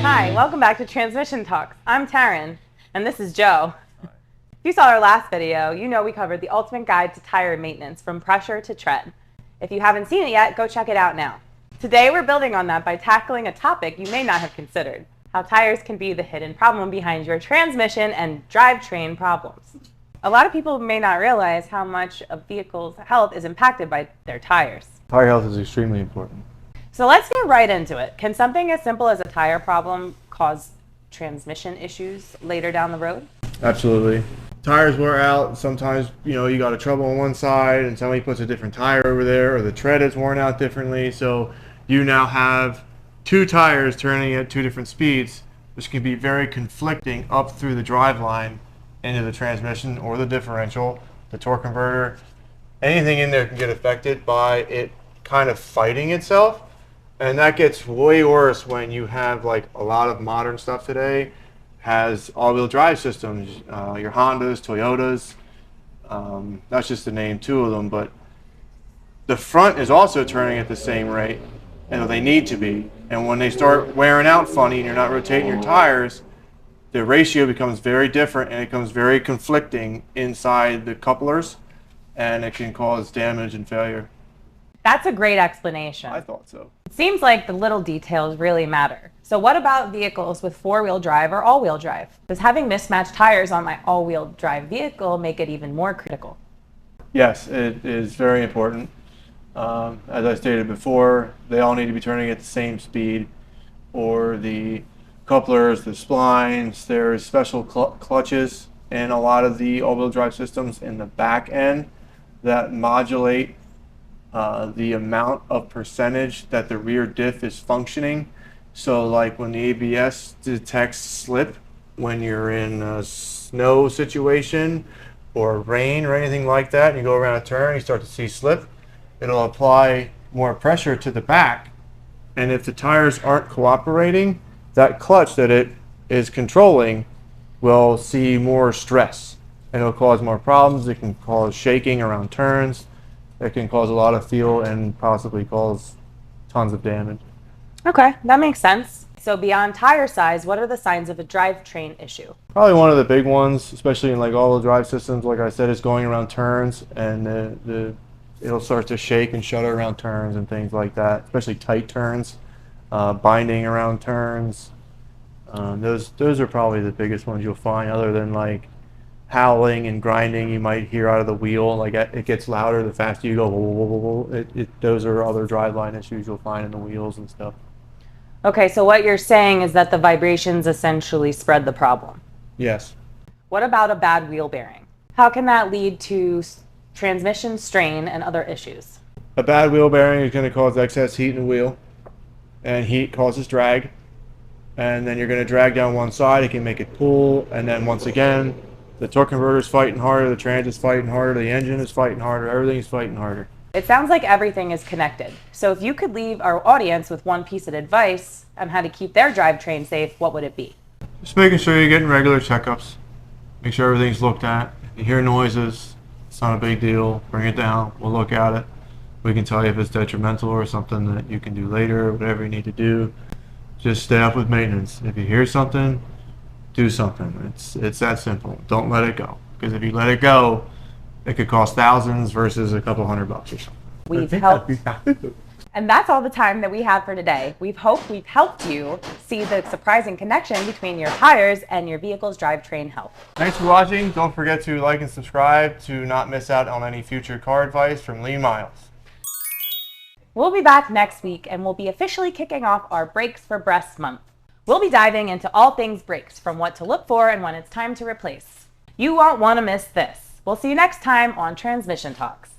Hi, welcome back to Transmission Talks. I'm Taryn, and this is Joe. If you saw our last video, you know we covered the ultimate guide to tire maintenance from pressure to tread. If you haven't seen it yet, go check it out now. Today we're building on that by tackling a topic you may not have considered: how tires can be the hidden problem behind your transmission and drivetrain problems. A lot of people may not realize how much a vehicle's health is impacted by their tires. Tire health is extremely important. So let's get right into it. Can something as simple as a tire problem cause transmission issues later down the road? Absolutely. Tires wear out. Sometimes, you got a trouble on one side and somebody puts a different tire over there, or the tread is worn out differently. So you now have two tires turning at two different speeds, which can be very conflicting up through the drive line into the transmission or the differential, the torque converter. Anything in there can get affected by it kind of fighting itself. And that gets way worse when you have, like, a lot of modern stuff today has all-wheel drive systems, your Hondas, Toyotas. That's just to name two of them, but the front is also turning at the same rate, and they need to be. And when they start wearing out funny and you're not rotating your tires, the ratio becomes very different and it becomes very conflicting inside the couplers, and it can cause damage and failure. That's a great explanation. I thought so. It seems like the little details really matter. So what about vehicles with four-wheel drive or all-wheel drive? Does having mismatched tires on my all-wheel drive vehicle make it even more critical? Yes, it is very important. As I stated before, they all need to be turning at the same speed, or the couplers, the splines. There's special clutches in a lot of the all-wheel drive systems in the back end that modulate the amount of percentage that the rear diff is functioning. So like when the ABS detects slip when you're in a snow situation or rain or anything like that, and you go around a turn, you start to see slip, it'll apply more pressure to the back. And if the tires aren't cooperating, that clutch that it is controlling will see more stress, and it'll cause more problems. It can cause shaking around turns. It can cause a lot of feel and possibly cause tons of damage. Okay, that makes sense. So beyond tire size, what are the signs of a drivetrain issue? Probably one of the big ones, especially in like all-wheel drive systems, like I said, is going around turns, and it'll start to shake and shudder around turns and things like that, especially tight turns, binding around turns. Those are probably the biggest ones you'll find, other than like howling and grinding you might hear out of the wheel. Like it gets louder the faster you go. Those are other driveline issues you'll find in the wheels and stuff. Okay, so what you're saying is that the vibrations essentially spread the problem. Yes. What about a bad wheel bearing? How can that lead to transmission strain and other issues? A bad wheel bearing is going to cause excess heat in the wheel, and heat causes drag, and then you're going to drag down one side. It can make it pull, and then once again the torque converter is fighting harder, the transit's fighting harder, the engine is fighting harder, everything's fighting harder. It sounds like everything is connected. So if you could leave our audience with one piece of advice on how to keep their drivetrain safe, what would it be? Just making sure you're getting regular checkups. Make sure everything's looked at. If you hear noises, it's not a big deal. Bring it down. We'll look at it. We can tell you if it's detrimental or something that you can do later, whatever you need to do. Just stay up with maintenance. If you hear something, do something. It's that simple. Don't let it go, because if you let it go, it could cost thousands versus a couple $100 or something. We've helped. And that's all the time that we have for today. We've helped you see the surprising connection between your tires and your vehicle's drivetrain health. Thanks for watching. Don't forget to like and subscribe to not miss out on any future car advice from Myles. We'll be back next week, and we'll be officially kicking off our Brakes for Breast Month. We'll be diving into all things brakes, from what to look for and when it's time to replace. You won't want to miss this. We'll see you next time on Transmission Talks.